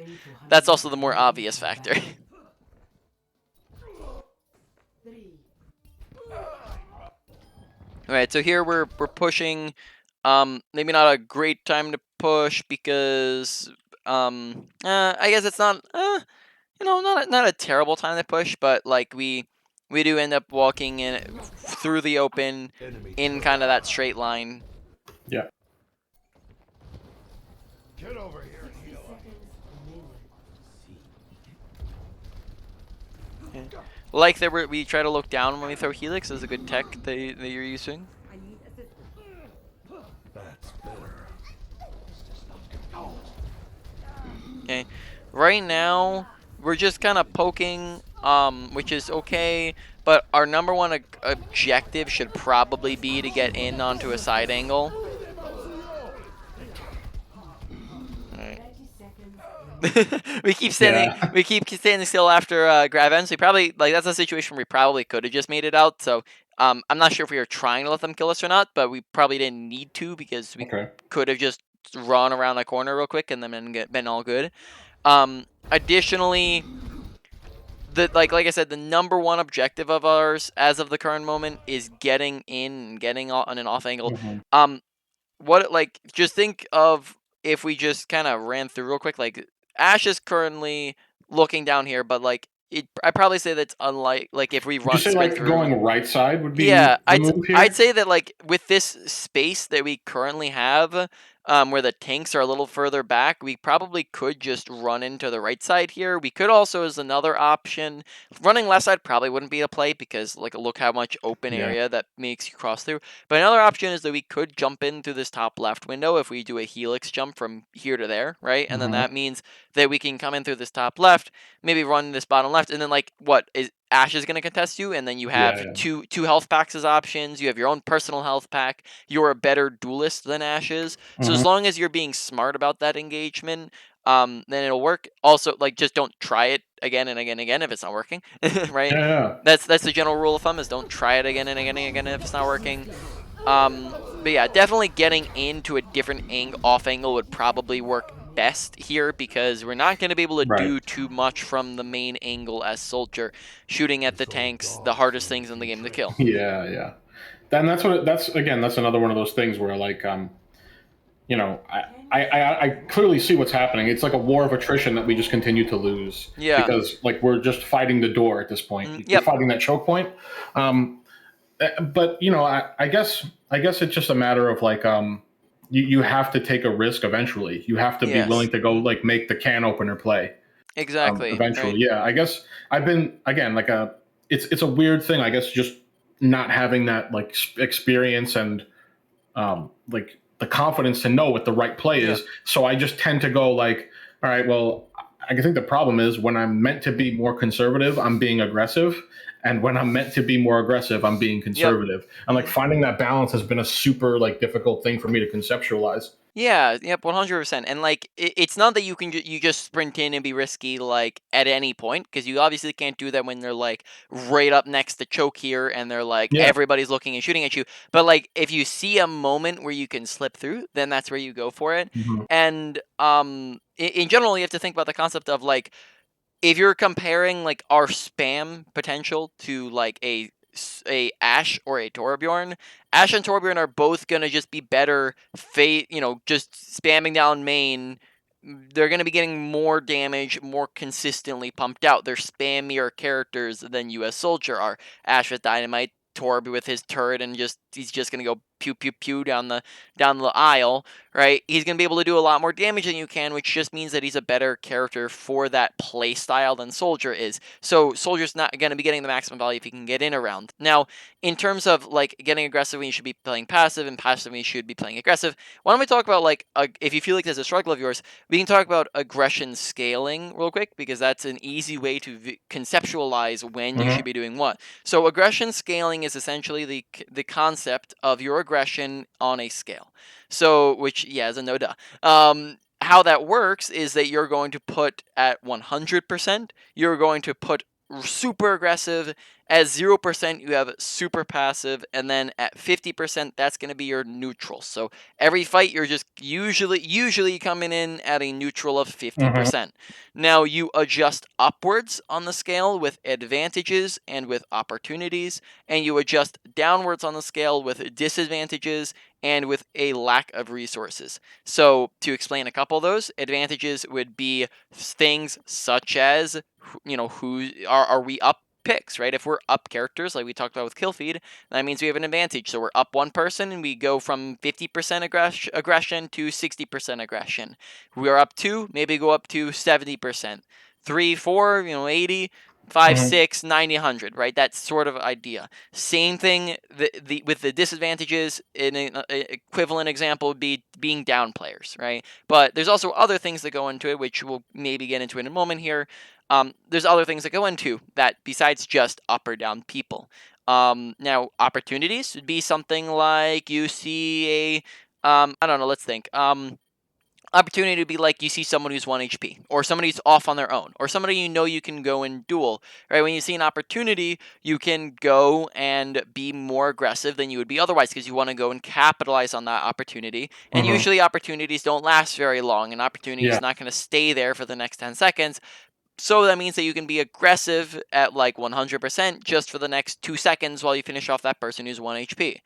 that's also the more obvious factor. All right, so here we're pushing. Maybe not a great time to push because I guess it's not not a terrible time to push, but like we do end up walking in through the open in kind of that straight line. Yeah. Get over here and heal up. Like that we try to look down when we throw Helix is a good tech that you're using. That's better. Okay, right now we're just kind of poking which is okay. But our number one objective should probably be to get in onto a side angle. Alright. 30 seconds. we keep standing. Yeah. We keep standing still after grab ends. We probably that's a situation where we probably could have just made it out. So I'm not sure if we were trying to let them kill us or not, but we probably didn't need to because we Okay. could have just run around the corner real quick and then been all good. Additionally, like I said, the number one objective of ours as of the current moment is getting in and getting on an off angle. Mm-hmm. What just think of if we just kind of ran through real quick. Like Ash is currently looking down here, but I probably say that's unlike if we Would you run say sprint like through. going right side would Yeah, be the move I'd here? say that with this space that we currently have, where the tanks are a little further back, we probably could just run into the right side here. We could also, as another option, running left side probably wouldn't be a play because look how much open Yeah. area that makes you cross through. But another option is that we could jump in through this top left window if we do a helix jump from here to there, right? And then Mm-hmm. that means that we can come in through this top left, maybe run this bottom left, and then what is Ash is going to contest you, and then you have Yeah. two health packs as options. You have your own personal health pack. You're a better duelist than Ash is. So Mm-hmm. as long as you're being smart about that engagement, then it'll work. Also, just don't try it again and again and again if it's not working, right? Yeah. That's the general rule of thumb: is don't try it again and again and again if it's not working. But yeah, definitely getting into a different off angle would probably work best here because we're not going to be able to Right. do too much from the main angle as Soldier. Shooting at the tanks, the hardest things in the game to kill. Yeah. Yeah. Then that's again that's another one of those things where you know, I clearly see what's happening. It's like a war of attrition that we just continue to lose Yeah. because like we're just fighting the door at this point. We're Yep. fighting that choke point. But I guess it's just a matter of you have to take a risk eventually. You have to be Yes. willing to go make the can opener play Exactly. Right. eventually. Yeah, I guess I've been again it's a weird thing. I guess just not having that experience and the confidence to know what the right play Yeah. is. So I just tend to go all right, well, I think the problem is when I'm meant to be more conservative, I'm being aggressive. And when I'm meant to be more aggressive, I'm being conservative. And finding that balance has been a super difficult thing for me to conceptualize. Yeah, yep, 100%. And it's not that you just sprint in and be risky at any point because you obviously can't do that when they're right up next to choke here and they're Yeah. everybody's looking and shooting at you. But if you see a moment where you can slip through, then that's where you go for it. Mhm. And in general, you have to think about the concept of if you're comparing our spam potential to a Ash or a Torbjorn, Ash and Torbjorn are both gonna just be better. Just spamming down main. They're gonna be getting more damage, more consistently pumped out. They're spammier characters than U.S. Soldier are. Ash with Dynamite, Torb with his turret, and he's just gonna go pew pew pew down the aisle, right? He's going to be able to do a lot more damage than you can, which just means that he's a better character for that play style than Soldier is. So Soldier's not going to be getting the maximum value if he can get in around. Now, in terms of getting aggressive when you should be playing passive and passive when you should be playing aggressive, why don't we talk about if you feel like there's a struggle of yours, we can talk about aggression scaling real quick because that's an easy way to conceptualize when you should Mhm. be doing what. So aggression scaling is essentially the concept of your aggression on a scale. So, which, yeah, is a no duh. How that works is that you're going to put at 100%, you're going to put super aggressive. At 0%, you have super passive. And then at 50%, that's going to be your neutral. So every fight, you're just usually coming in at a neutral of Mhm. 50%. Now, you adjust upwards on the scale with advantages and with opportunities, and you adjust downwards on the scale with disadvantages and with a lack of resources. So, to explain a couple of those, advantages would be things such as, who are we up picks, right? If we're up characters, like we talked about with kill feed, that means we have an advantage. So we're up one person and we go from 50% aggression to 60% aggression. We are up two, maybe go up to 70%. 3, 4, 80. 5, 6, 90, 100, right? That sort of idea. Same thing with the disadvantages. An equivalent example would be being down players, right? But there's also other things that go into it, which we'll maybe get into in a moment here. There's other things that go into that besides just up or down people. Now, opportunities would be something like you see a, I don't know, let's think. Opportunity to be like you see someone who's 1 HP, or somebody who's off on their own, or somebody you can go and duel, right? When you see an opportunity, you can go and be more aggressive than you would be otherwise because you want to go and capitalize on that opportunity. And usually opportunities don't last very long. An opportunity is not going to stay there for the next 10 seconds. So that means that you can be aggressive at like 100% just for the next 2 seconds while you finish off that person who's 1 HP.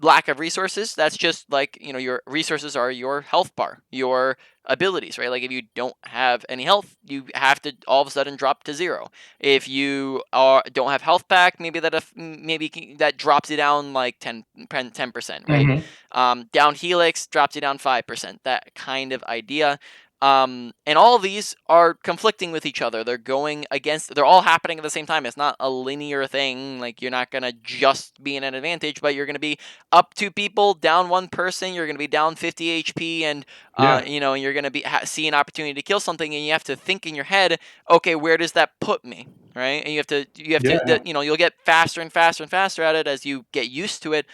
Lack of resources, that's just like, your resources are your health bar, your abilities, right? Like if you don't have any health, you have to all of a sudden drop to 0. If you don't have health pack, maybe that drops you down like 10%, right? Down helix drops you down 5%, that kind of idea. And all of these are conflicting with each other. They're all happening at the same time. It's not a linear thing. Like you're not going to just be in an advantage, but you're going to be up 2 people, down 1 person. You're going to be down 50 HP, and you're going to see an opportunity to kill something, and you have to think in your head, okay, where does that put me, right? And you have to, you'll get faster and faster and faster at it as you get used to it.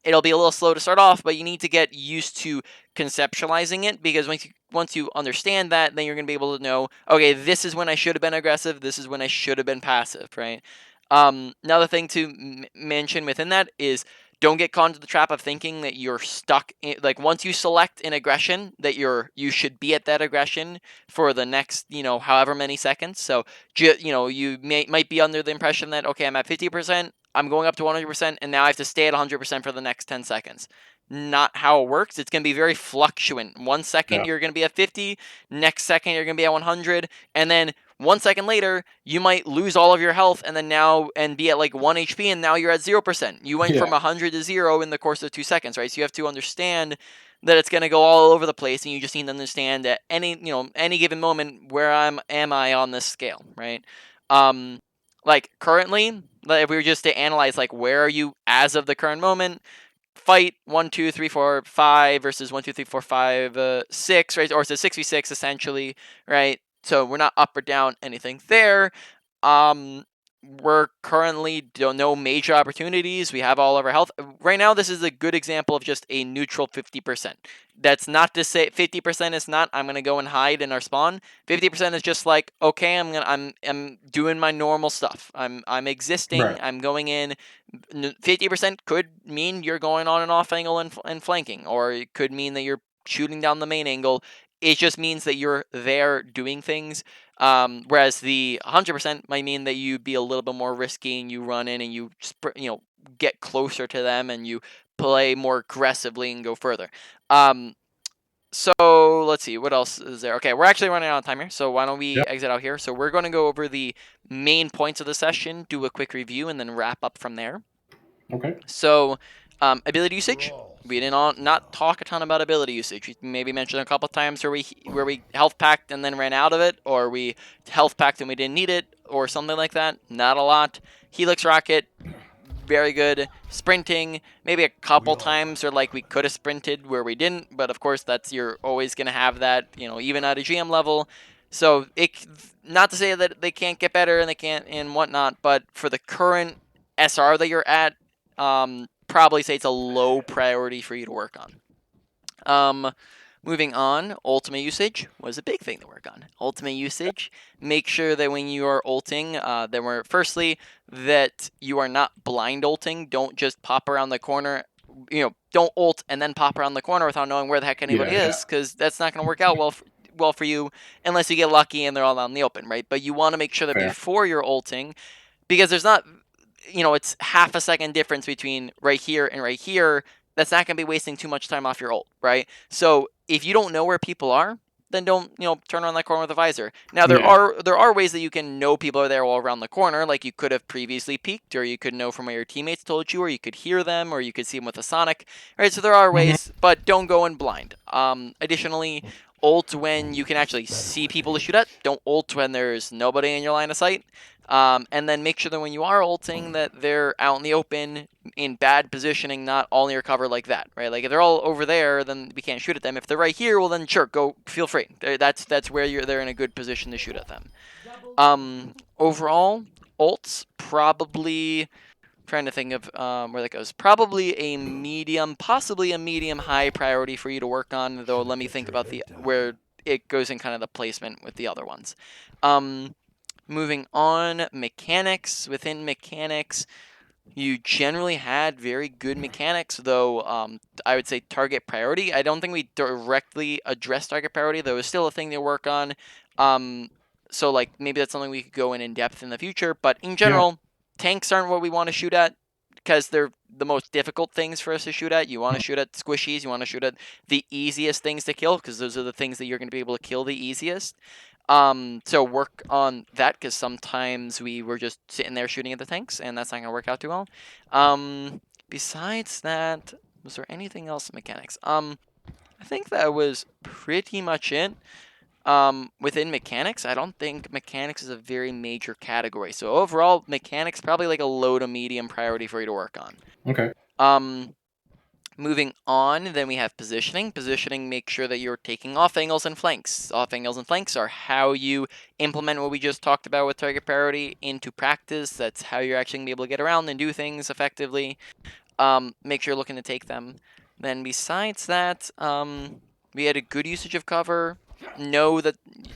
It'll be a little slow to start off, but you need to get used to conceptualizing it, because once you understand that, then you're going to be able to know, okay, this is when I should have been aggressive, this is when I should have been passive, right? Another thing to mention within that is don't get caught into the trap of thinking that you're stuck in, like once you select an aggression, that you should be at that aggression for the next, however many seconds. So, you might be under the impression that, okay, I'm at 50%, I'm going up to 100%, and now I have to stay at 100% for the next 10 seconds. Not how it works. It's going to be very fluctuant. 1 second, you're going to be at 50. Next second, you're going to be at 100. And then 1 second later, you might lose all of your health and be at like 1 HP, and now you're at 0%. You went from 100 to 0 in the course of 2 seconds, right? So you have to understand that it's going to go all over the place, and you just need to understand at any given moment, where am I on this scale, right? Like currently, if we were just to analyze, like, where are you as of the current moment? Fight 1, 2, 3, 4, 5 versus 1, 2, 3, 4, 5, 6, right? Or it's a 6v6 essentially, right? So we're not up or down anything there. We're currently no major opportunities. We have all of our health. Right now, this is a good example of just a neutral 50%. That's not to say 50% is not, I'm gonna go and hide in our spawn. 50% is just like, okay, I'm doing my normal stuff. I'm existing. Right. I'm going in. 50% could mean you're going on and off angle and flanking, or it could mean that you're shooting down the main angle. It just means that you're there doing things. Whereas the 100% might mean that you'd be a little bit more risky, and you run in and you get closer to them, and you play more aggressively and go further. So let's see, what else is there? Okay, we're actually running out of time here, so why don't we exit out here? So we're going to go over the main points of the session, do a quick review, and then wrap up from there. Okay. So, ability usage. We did not talk a ton about ability usage. We maybe mentioned a couple times where we health packed and then ran out of it, or we health packed and we didn't need it, or something like that. Not a lot. Helix rocket, very good. Sprinting, maybe a couple times, or like we could have sprinted where we didn't, but of course you're always gonna have that, even at a GM level. So not to say that they can't get better and they can't and whatnot, but for the current SR that you're at, probably say it's a low priority for you to work on. Moving on, ultimate usage was a big thing to work on. Ultimate usage, make sure that when you are ulting, firstly, that you are not blind ulting. Don't just pop around the corner. Don't ult and then pop around the corner without knowing where the heck anybody is, because that's not going to work out well for you unless you get lucky and they're all out in the open, right? But you want to make sure that before you're ulting, because there's not, it's half a second difference between right here and right here. That's not going to be wasting too much time off your ult, right? So if you don't know where people are, then don't, turn around that corner with a visor. Now, there are ways that you can know people are there all around the corner, like you could have previously peeked, or you could know from what your teammates told you, or you could hear them, or you could see them with a sonic, right? So there are ways, but don't go in blind. Additionally, ult when you can actually see people to shoot at. Don't ult when there's nobody in your line of sight. And then make sure that when you are ulting that they're out in the open in bad positioning, not all near cover like that, right? Like if they're all over there, then we can't shoot at them. If they're right here, well then sure, go, feel free. That's where they're in a good position to shoot at them. Overall, ults probably, trying to think of where that goes. Probably a medium, possibly a medium high priority for you to work on. Though let me think about where it goes in kind of the placement with the other ones. Moving on, mechanics. Within mechanics, you generally had very good mechanics, though I would say target priority. I don't think we directly addressed target priority, though it's still a thing to work on. So like maybe that's something we could go in depth in the future. But in general, tanks aren't what we want to shoot at because they're the most difficult things for us to shoot at. You want to shoot at squishies. You want to shoot at the easiest things to kill because those are the things that you're going to be able to kill the easiest. So work on that because sometimes we were just sitting there shooting at the tanks and that's not going to work out too well. Besides that, was there anything else in mechanics? I think that was pretty much it. Within mechanics, I don't think mechanics is a very major category. So overall, mechanics probably like a low to medium priority for you to work on. Okay. Moving on, then we have positioning. Positioning, make sure that you're taking off angles and flanks. Off angles and flanks are how you implement what we just talked about with target priority into practice. That's how you're actually going to be able to get around and do things effectively. Make sure you're looking to take them. Then besides that, we had a good usage of cover. Know that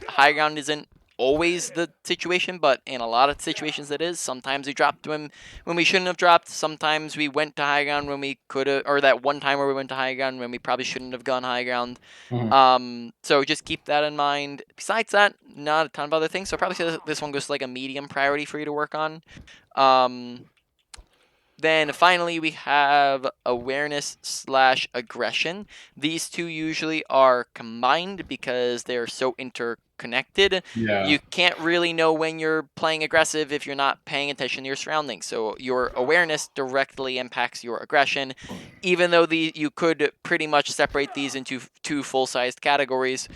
high ground isn't always the situation, but in a lot of situations it is. Sometimes we dropped when we shouldn't have dropped. Sometimes we went to high ground when we could have, or that one time where we went to high ground when we probably shouldn't have gone high ground. So just keep that in mind. Besides that, not a ton of other things. So probably say this one goes to like a medium priority for you to work on. Then finally, we have awareness/aggression. These two usually are combined because they're so interconnected. Yeah. You can't really know when you're playing aggressive if you're not paying attention to your surroundings. So your awareness directly impacts your aggression, even though you could pretty much separate these into two full-sized categories.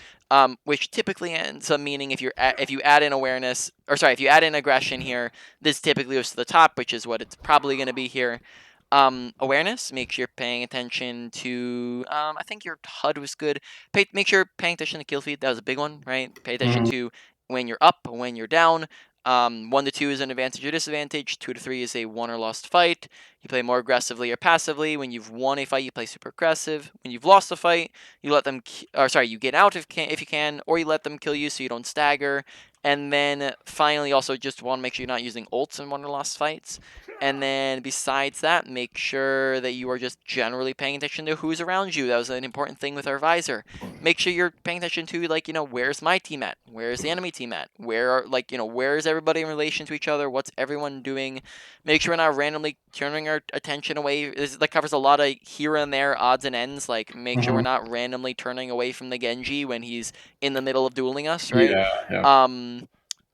Which typically ends up meaning if you add in awareness, or sorry, if you add in aggression here, this typically goes to the top, which is what it's probably going to be here. Awareness, make sure you're paying attention to, I think your HUD was good. Make sure you're paying attention to kill feed. That was a big one, right? Pay attention to when you're up, when you're down. 1 to 2 is an advantage or disadvantage. 2 to 3 is a won or lost fight. You play more aggressively or passively. When you've won a fight, you play super aggressive. When you've lost a fight, you let them, you get out if you can, or you let them kill you so you don't stagger. And then finally, also just want to make sure you're not using ults in won or lost fights. And then besides that, make sure that you are just generally paying attention to who's around you. That was an important thing with our visor. Make sure you're paying attention to, like, where's my team at? Where's the enemy team at? Where is everybody in relation to each other? What's everyone doing? Make sure we're not randomly turning our attention away. That covers a lot of here and there odds and ends. Like, make sure we're not randomly turning away from the Genji when he's in the middle of dueling us, right? Yeah.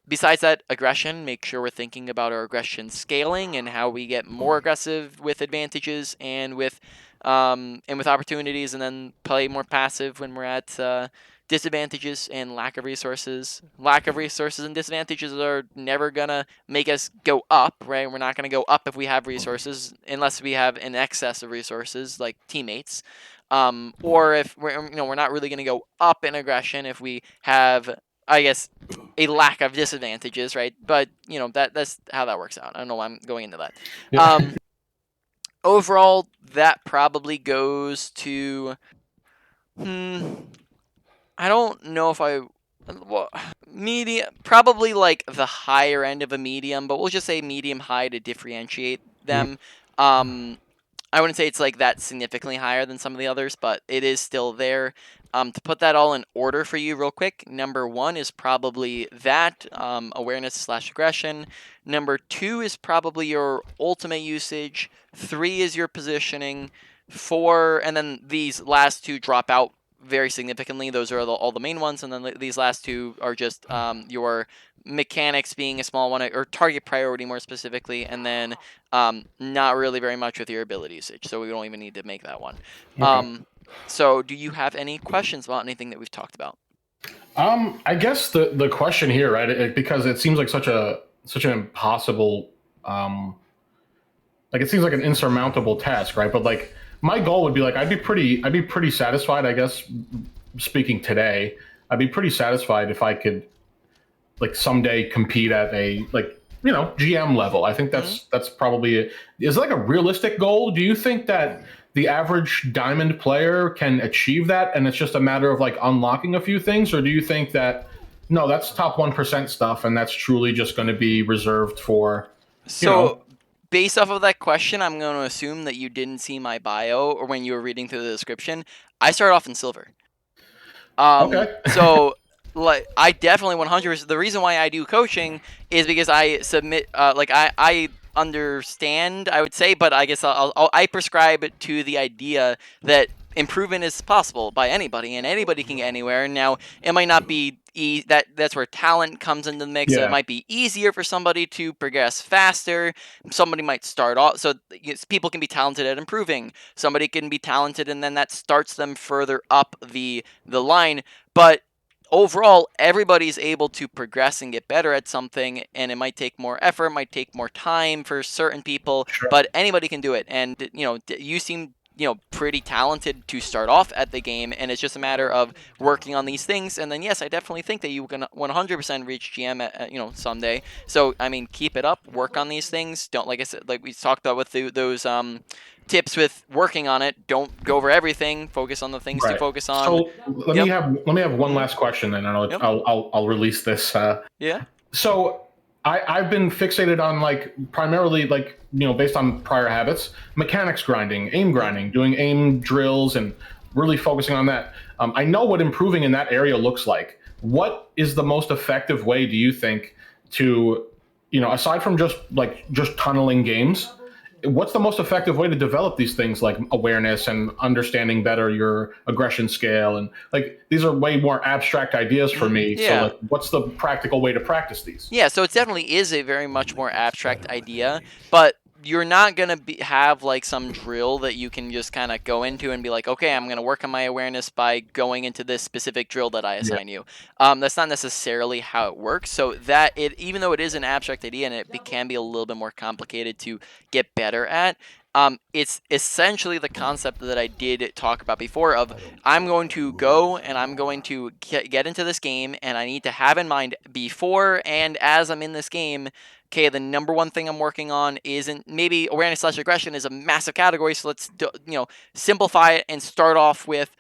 Besides that, aggression, make sure we're thinking about our aggression scaling and how we get more aggressive with advantages and with opportunities, and then play more passive when we're at disadvantages and lack of resources. Lack of resources and disadvantages are never gonna make us go up, right? We're not gonna go up if we have resources, unless we have an excess of resources, like teammates. Or if we're not really gonna go up in aggression if we have, I guess, a lack of disadvantages, right? But that's how that works out. I don't know why I'm going into that. Yeah. Overall, that probably goes to, I don't know if medium, probably like the higher end of a medium, but we'll just say medium high to differentiate them. I wouldn't say it's like that significantly higher than some of the others, but it is still there. To put that all in order for you real quick, number 1 is probably that, awareness/aggression. Number 2 is probably your ultimate usage. 3 is your positioning. 4, and then these last 2 drop out very significantly. Those are all the main ones, and then these last 2 are just your mechanics being a small one, or target priority more specifically, and then not really very much with your ability usage, so we don't even need to make that one. Okay. So do you have any questions about anything that we've talked about? I guess the question here, right? Because it seems like such an impossible, like it seems like an insurmountable task, right? But like my goal would be like I'd be pretty satisfied, I guess. Speaking today, I'd be pretty satisfied if I could like someday compete at a like GM level. I think Mhm. that's probably is like a realistic goal. Do you think that the average diamond player can achieve that, and it's just a matter of like unlocking a few things, or do you think that no, that's top 1% stuff, and that's truly just going to be reserved for you So, know? based off of that question, I'm going to assume that you didn't see my bio or when you were reading through the description. I started off in silver. Okay. So like I definitely 100%. The reason why I do coaching is because I submit, like I understand, I would say, but I guess I prescribe to the idea that improvement is possible by anybody, and anybody can get anywhere. Now, it might not be that's where talent comes into the mix. So it Yeah. might be easier for somebody to progress faster. Somebody might start off, so yes, people can be talented at improving. Somebody can be talented, and then that starts them further up the line. But overall, everybody's able to progress and get better at something, and it might take more effort, might take more time for certain people, Sure. but anybody can do it. And you seem pretty talented to start off at the game, and it's just a matter of working on these things. And then yes, I definitely think that you can 100% reach GM at someday. So I mean, keep it up, work on these things. Don't, like I said, like we talked about with those tips with working on it. Don't go over everything. Focus on the things to Right. focus on. So Yep. let me have one Mhm. last question, then Yep. I'll release this. Yeah. So I've been fixated on like primarily like based on prior habits, mechanics grinding, aim Mhm. grinding, doing aim drills, and really focusing on that. I know what improving in that area looks like. What is the most effective way, do you think, to aside from just tunneling games? What's the most effective way to develop these things like awareness and understanding better your aggression scale, and like these are way more abstract ideas for me, so Yeah. like what's the practical way to practice these? Yeah, so it definitely is a very much more abstract idea, but you're not gonna have like some drill that you can just kind of go into and be like, okay, I'm gonna work on my awareness by going into this specific drill that I Yeah. assign you. That's not necessarily how it works. So that even though it is an abstract idea and can be a little bit more complicated to get better at. It's essentially the concept that I did talk about before of I'm going to go and I'm going to get into this game, and I need to have in mind before and as I'm in this game, okay, the number one thing I'm working on isn't maybe awareness slash aggression is a massive category. So let's simplify it and start off with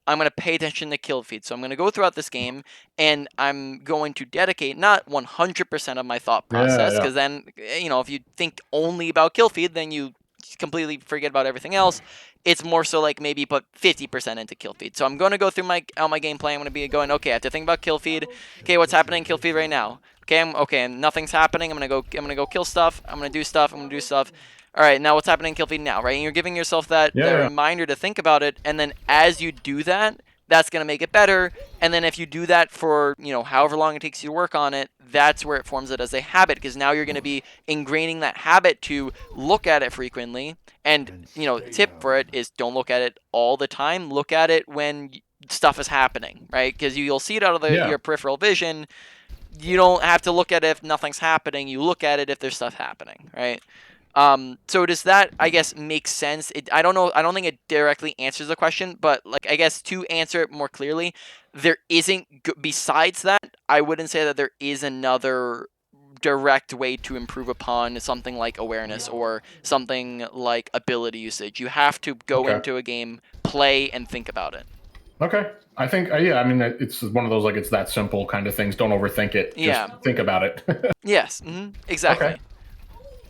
I'm going to pay attention to kill feed. So I'm going to go throughout this game and I'm going to dedicate not 100% of my thought Yeah. process, Yeah. because then, if you think only about kill feed, then you completely forget about everything else. It's more so like maybe put 50% into kill feed. So I'm going to go through my gameplay. I'm going to be going, okay, I have to think about kill feed. Okay, what's happening in kill feed right now? Okay, and nothing's happening. I'm gonna go kill stuff. I'm gonna do stuff. I'm gonna do stuff. All right, now what's happening in kill feed now, right? And you're giving yourself that Yeah. Yeah. reminder to think about it, and then as you do that, that's gonna make it better. And then if you do that for however long it takes you to work on it, that's where it forms it as a habit, because now you're gonna be ingraining that habit to look at it frequently. And tip for it is don't look at it all the time. Look at it when stuff is happening, right? Because you'll see it out of Yeah. your peripheral vision. You don't have to look at it if nothing's happening. You look at it if there's stuff happening, right? So does that, I guess, make sense? I don't know. I don't think it directly answers the question, but like I guess to answer it more clearly, there isn't. Besides that, I wouldn't say that there is another direct way to improve upon something like awareness or something like ability usage. You have to go Okay. into a game, play, and think about it. Okay. I think yeah. I mean, it's one of those like it's that simple kind of things. Don't overthink it. Just Yeah. think about it. Yes. Okay. Exactly.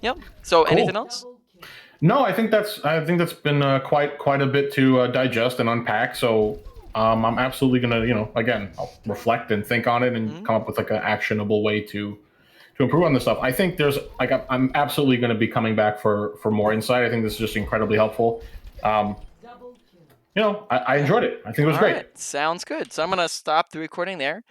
Yep. So anything Cool. else? No, I think that's been quite a bit to digest and unpack. So I'm absolutely gonna again I'll reflect and think on it and Mhm. come up with like an actionable way to improve on this stuff. I think there's like I'm absolutely going to be coming back for more insight. I think this is just incredibly helpful. Um, Double kill. I enjoyed it. I think it was All great. right, sounds good. So I'm gonna stop the recording there,